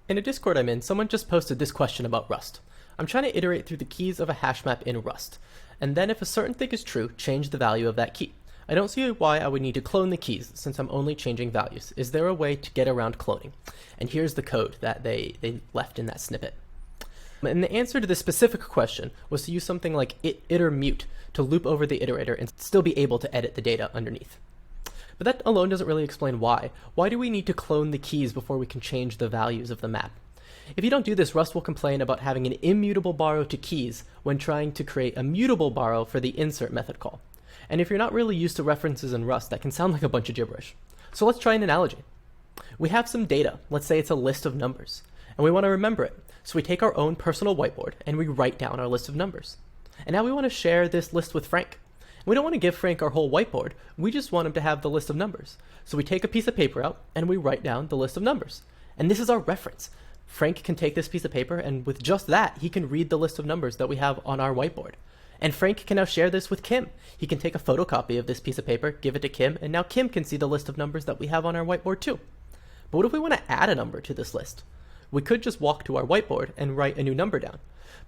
In a Discord I'm in, someone just posted this question about Rust. I'm trying to iterate through the keys of a hash map in Rust, and then if a certain thing is true, change the value of that key. I don't see why I would need to clone the keys since I'm only changing values. Is there a way to get around cloning? And here's the code that they left in that snippet. And the answer to this specific question was to use something like iter_mute to loop over the iterator and still be able to edit the data underneath. But that alone doesn't really explain why. Why do we need to clone the keys before we can change the values of the map? If you don't do this, Rust will complain about having an immutable borrow to keys when trying to create a mutable borrow for the insert method call. And if you're not really used to references in Rust, that can sound like a bunch of gibberish. So let's try an analogy. We have some data, let's say it's a list of numbers, and we want to remember it. So we take our own personal whiteboard and we write down our list of numbers. And now we want to share this list with Frank. We don't want to give Frank our whole whiteboard, we just want him to have the list of numbers. So we take a piece of paper out and we write down the list of numbers. And this is our reference. Frank can take this piece of paper and with just that, he can read the list of numbers that we have on our whiteboard. And Frank can now share this with Kim. He can take a photocopy of this piece of paper, give it to Kim, and now Kim can see the list of numbers that we have on our whiteboard too. But what if we want to add a number to this list? We could just walk to our whiteboard and write a new number down.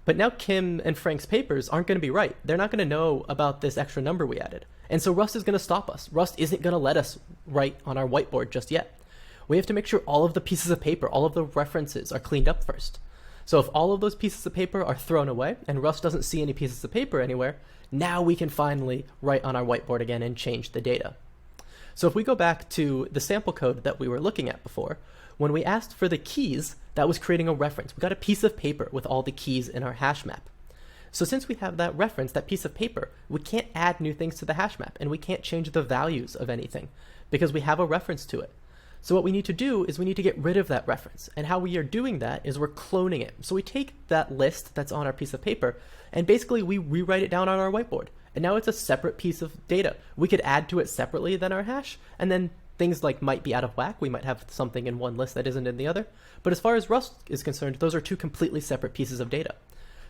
But now Kim and Frank's papers aren't going to be right. They're not going to know about this extra number we added. And so Rust is going to stop us. Rust isn't going to let us write on our whiteboard just yet. We have to make sure all of the pieces of paper, all of the references are cleaned up first. So if all of those pieces of paper are thrown away and Rust doesn't see any pieces of paper anywhere, now we can finally write on our whiteboard again and change the data. So if we go back to the sample code that we were looking at before, when we asked for the keys, that was creating a reference. We got a piece of paper with all the keys in our hash map. So since we have that reference, that piece of paper, we can't add new things to the hash map and we can't change the values of anything because we have a reference to it. So what we need to do is we need to get rid of that reference. And how we are doing that is we're cloning it. So we take that list that's on our piece of paper and basically we rewrite it down on our whiteboard. And now it's a separate piece of data. We could add to it separately than our hash, and then things like might be out of whack. We might have something in one list that isn't in the other. But as far as Rust is concerned, those are two completely separate pieces of data.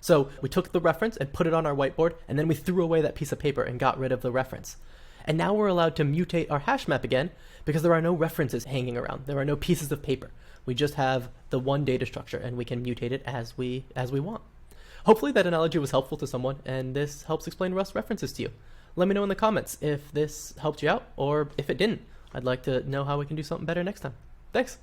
So we took the reference and put it on our whiteboard, and then we threw away that piece of paper and got rid of the reference. And now we're allowed to mutate our hash map again because there are no references hanging around. There are no pieces of paper. We just have the one data structure and we can mutate it as we want. Hopefully that analogy was helpful to someone and this helps explain Rust references to you. Let me know in the comments if this helped you out or if it didn't. I'd like to know how we can do something better next time. Thanks.